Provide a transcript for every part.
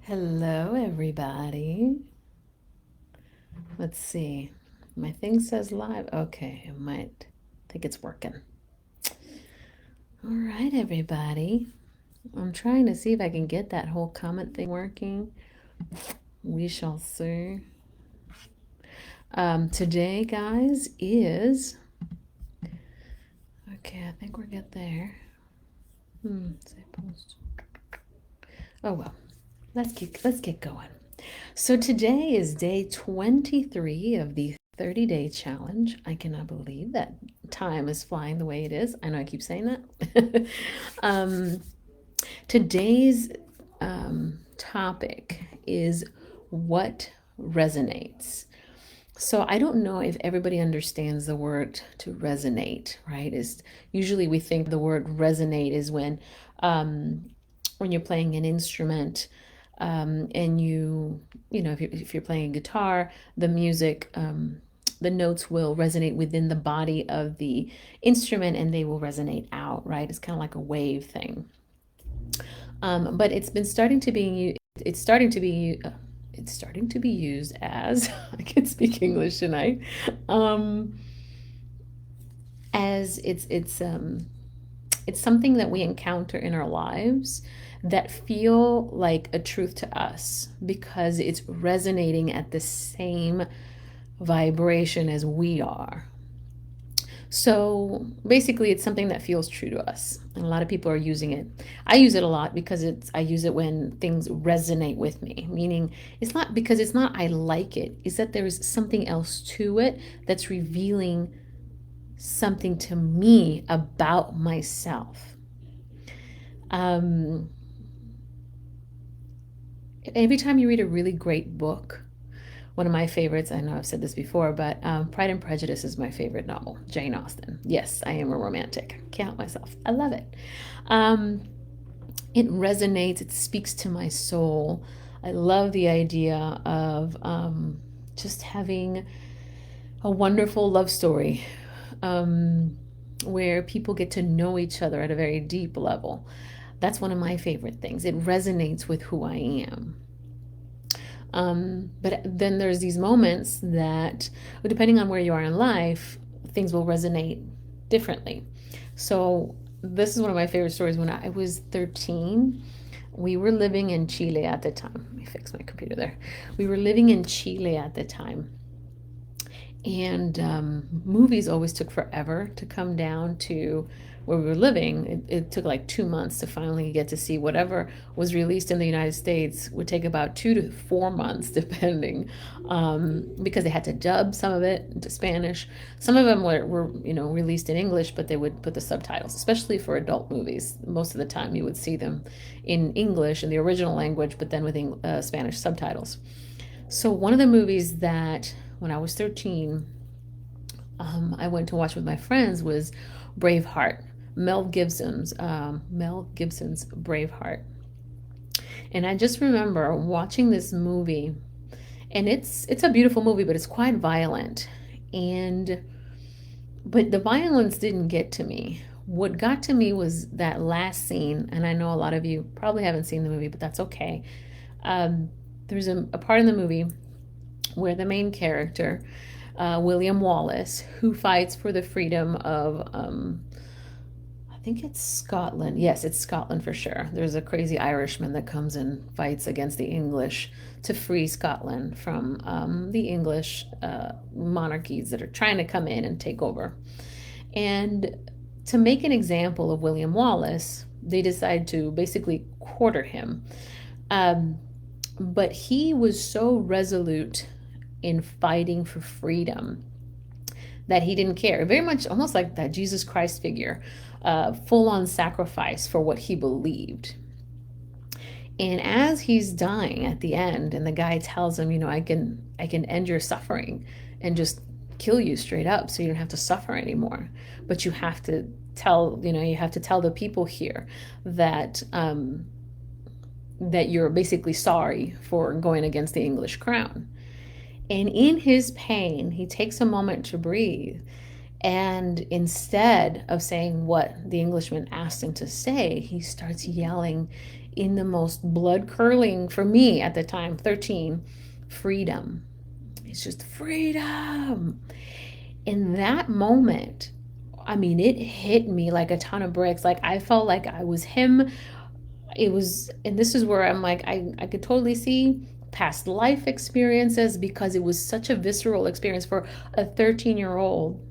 Hello, everybody. Let's see. My thing says live. Okay, I might think it's working. All right, everybody. I'm trying to see if I can get that whole comment thing working. We shall see. Today, guys, is okay. I think we're good there. Say post. Oh well. Let's get going. So today is day 23 of the 30-day challenge. I cannot believe that time is flying the way it is. I know I keep saying that. um, today's topic is what resonates. So I don't know if everybody understands the word to resonate, right? Is usually we think the word resonate is when you're playing an instrument, and if you're playing a guitar, the music, the notes will resonate within the body of the instrument and they will resonate out, right? It's kind of like a wave thing. But it's starting to be used as I can speak English tonight. As it's something that we encounter in our lives that feel like a truth to us because it's resonating at the same vibration as we are. So basically, it's something that feels true to us, and a lot of people are using it. I use it a lot because I use it when things resonate with me. Meaning, it's not because it's not I like it. It's that there's something else to it that's revealing something to me about myself. Every time you read a really great book, one of my favorites, I know I've said this before, but Pride and Prejudice is my favorite novel, Jane Austen. Yes, I am a romantic. Can't help myself. I love it. It resonates, it speaks to my soul. I love the idea of just having a wonderful love story where people get to know each other at a very deep level. That's one of my favorite things. It resonates with who I am. But then there's these moments that, depending on where you are in life, things will resonate differently. So this is one of my favorite stories. When I was 13, we were living in Chile at the time. Let me fix my computer there. We were living in Chile at the time. And movies always took forever to come down to where we were living. It took like 2 months to finally get to see whatever was released in the United States. Would take about 2 to 4 months, depending, because they had to dub some of it into Spanish. Some of them were released in English, but they would put the subtitles, especially for adult movies. Most of the time, you would see them in English in the original language, but then with Spanish subtitles. So one of the movies that when I was 13, I went to watch with my friends was Braveheart, Mel Gibson's Braveheart. And I just remember watching this movie, and it's a beautiful movie, but it's quite violent. But the violence didn't get to me. What got to me was that last scene, and I know a lot of you probably haven't seen the movie, but that's okay. There's a part in the movie where the main character, William Wallace, who fights for the freedom of, I think it's Scotland. Yes, it's Scotland for sure. There's a crazy Irishman that comes and fights against the English to free Scotland from the English monarchies that are trying to come in and take over. And to make an example of William Wallace, they decide to basically quarter him. But he was so resolute in fighting for freedom that he didn't care. Very much almost like that Jesus Christ figure, full on sacrifice for what he believed. And as he's dying at the end, and the guy tells him, I can end your suffering and just kill you straight up so you don't have to suffer anymore. But you have to tell the people here that that you're basically sorry for going against the English crown. And in his pain, he takes a moment to breathe. And instead of saying what the Englishman asked him to say, he starts yelling in the most blood curdling, for me at the time, 13, freedom. It's just freedom. In that moment, I mean, it hit me like a ton of bricks. Like I felt like I was him. It was, and this is where I'm like, I could totally see past life experiences, because it was such a visceral experience for a 13-year-old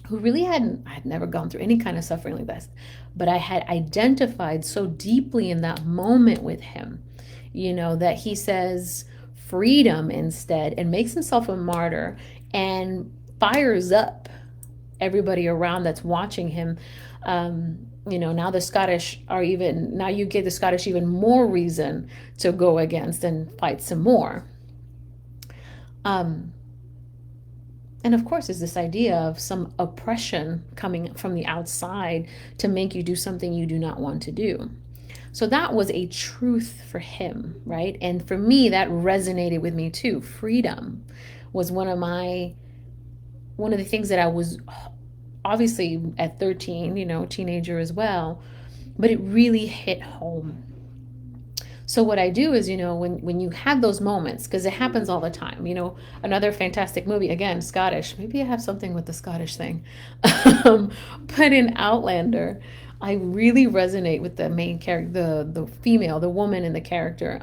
who really I had never gone through any kind of suffering like this, but I had identified so deeply in that moment with him, that he says freedom instead and makes himself a martyr and fires up everybody around that's watching him. Now the Scottish now you give the Scottish even more reason to go against and fight some more. And of course, is this idea of some oppression coming from the outside to make you do something you do not want to do. So that was a truth for him, right? And for me, that resonated with me too. Freedom was one of the things that I was obviously at 13, teenager as well, but it really hit home. So what I do is, when you have those moments, because it happens all the time, another fantastic movie, again, Scottish, maybe I have something with the Scottish thing, but in Outlander, I really resonate with the main character, the female, the woman in the character.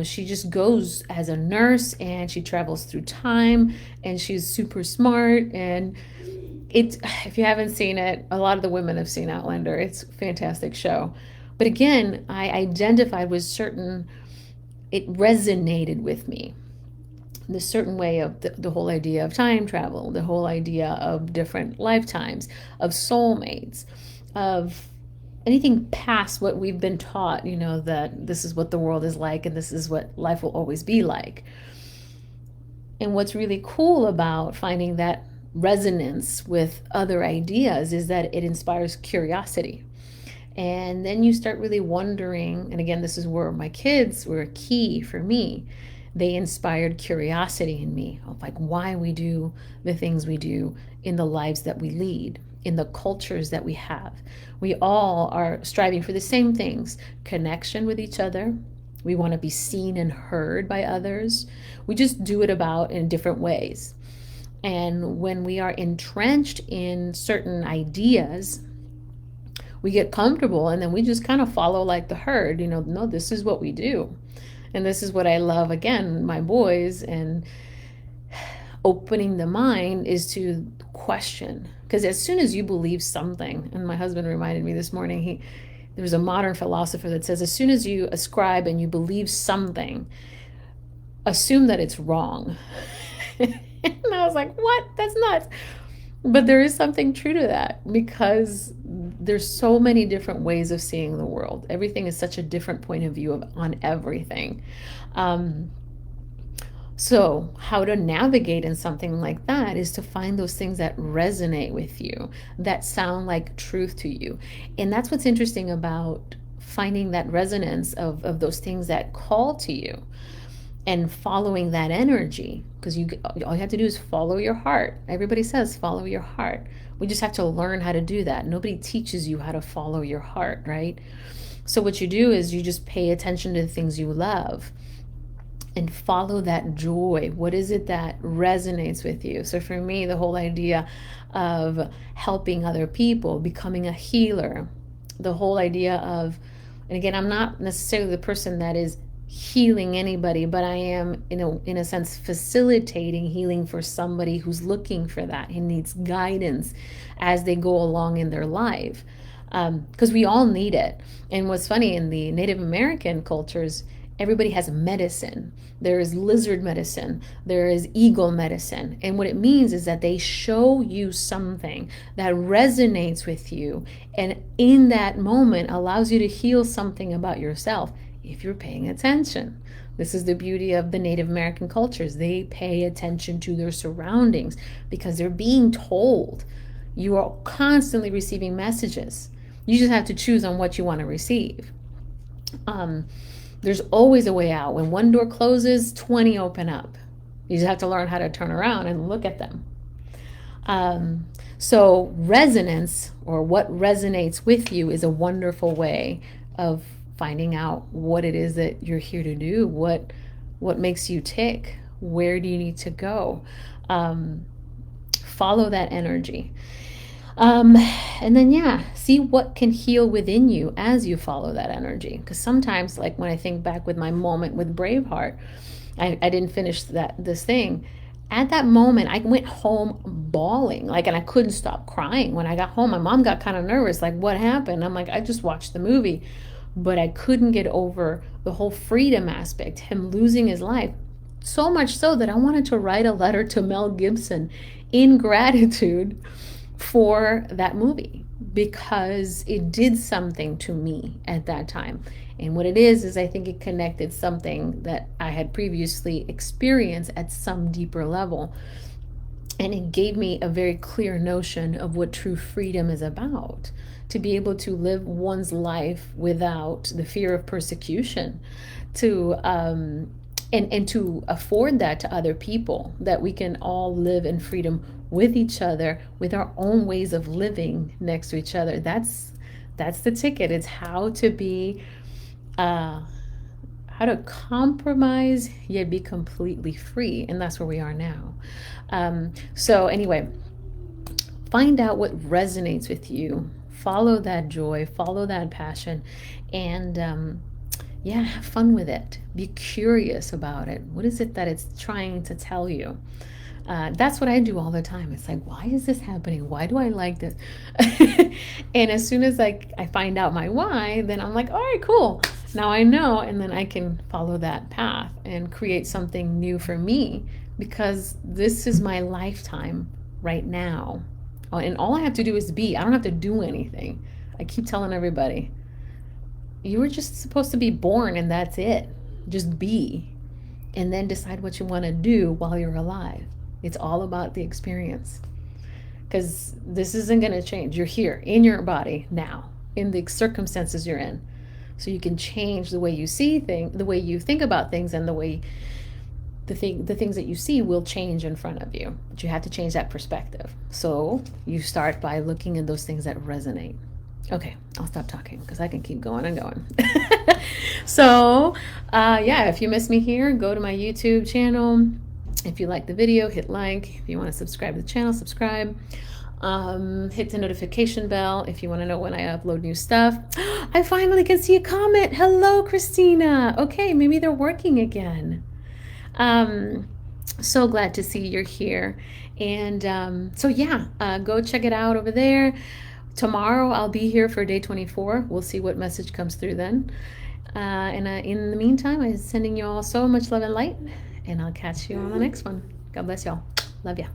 She just goes as a nurse and she travels through time and she's super smart. And if you haven't seen it, a lot of the women have seen Outlander. It's a fantastic show. But again, I identified with it resonated with me. The certain way of the whole idea of time travel, the whole idea of different lifetimes, of soulmates, of anything past what we've been taught, that this is what the world is like and this is what life will always be like. And what's really cool about finding that resonance with other ideas is that it inspires curiosity. And then you start really wondering, and again, this is where my kids were a key for me. They inspired curiosity in me of like why we do the things we do in the lives that we lead, in the cultures that we have. We all are striving for the same things: connection with each other. We want to be seen and heard by others. We just do it about in different ways. And when we are entrenched in certain ideas, we get comfortable and then we just kind of follow like the herd, no, this is what we do. And this is what I love, again, my boys, and opening the mind is to question. Because as soon as you believe something, and my husband reminded me this morning, there's a modern philosopher that says, as soon as you ascribe and you believe something, assume that it's wrong. And I was like, what? That's nuts. But there is something true to that, because there's so many different ways of seeing the world. Everything is such a different point of view on everything. So how to navigate in something like that is to find those things that resonate with you, that sound like truth to you. And that's what's interesting about finding that resonance of those things that call to you and following that energy. Because all you have to do is follow your heart. Everybody says follow your heart. We just have to learn how to do that. Nobody teaches you how to follow your heart, right? So what you do is you just pay attention to the things you love and follow that joy. What is it that resonates with you? So for me, the whole idea of helping other people, becoming a healer, the whole idea of, and again, I'm not necessarily the person that is healing anybody, but I am, in a sense, facilitating healing for somebody who's looking for that and needs guidance as they go along in their life. Because we all need it. And what's funny, in the Native American cultures, everybody has medicine. There is lizard medicine. There is eagle medicine. And what it means is that they show you something that resonates with you, and in that moment allows you to heal something about yourself if you're paying attention. This is the beauty of the Native American cultures. They pay attention to their surroundings because they're being told. You are constantly receiving messages. You just have to choose on what you want to receive. There's always a way out. When one door closes, 20 open up. You just have to learn how to turn around and look at them. Um, so resonance, or what resonates with you, is a wonderful way of finding out what it is that you're here to do, what makes you tick, where do you need to go. Um, Follow that energy. And then, yeah, see what can heal within you as you follow that energy. Because sometimes, like when I think back with my moment with Braveheart, I didn't finish this thing. At that moment, I went home bawling, like, and I couldn't stop crying. When I got home, my mom got kind of nervous, like, what happened? I'm like, I just watched the movie, but I couldn't get over the whole freedom aspect, him losing his life. So much so that I wanted to write a letter to Mel Gibson in gratitude for that movie, because it did something to me at that time. And what it is I think it connected something that I had previously experienced at some deeper level. And it gave me a very clear notion of what true freedom is about, to be able to live one's life without the fear of persecution, to and to afford that to other people, that we can all live in freedom with each other, with our own ways of living next to each other. That's the ticket. It's how to be how to compromise yet be completely free, and that's where we are now. So anyway, find out what resonates with you, follow that joy, follow that passion, and yeah, have fun with it. Be curious about it. What is it that it's trying to tell you? That's what I do all the time. It's like, why is this happening? Why do I like this? And as soon as I find out my why, then I'm like, all right, cool. Now I know, and then I can follow that path and create something new for me, because this is my lifetime right now. And all I have to do is be. I don't have to do anything. I keep telling everybody, you were just supposed to be born, and that's it. Just be. And then decide what you want to do while you're alive. It's all about the experience. Because this isn't going to change. You're here in your body now, in the circumstances you're in. So you can change the way you see things, the way you think about things, and the way the things that you see will change in front of you. But you have to change that perspective. So you start by looking at those things that resonate. Okay, I'll stop talking because I can keep going and going. So, yeah, if you miss me here, go to my YouTube channel. If you like the video, hit like. If you want to subscribe to the channel, subscribe. Hit the notification bell if you want to know when I upload new stuff. I finally can see a comment. Hello, Christina. Okay, maybe they're working again. So glad to see you're here. And so, yeah, go check it out over there. Tomorrow I'll be here for day 24. We'll see what message comes through then. And in the meantime, I'm sending you all so much love and light, and I'll catch you on the next one. God bless y'all. Love ya.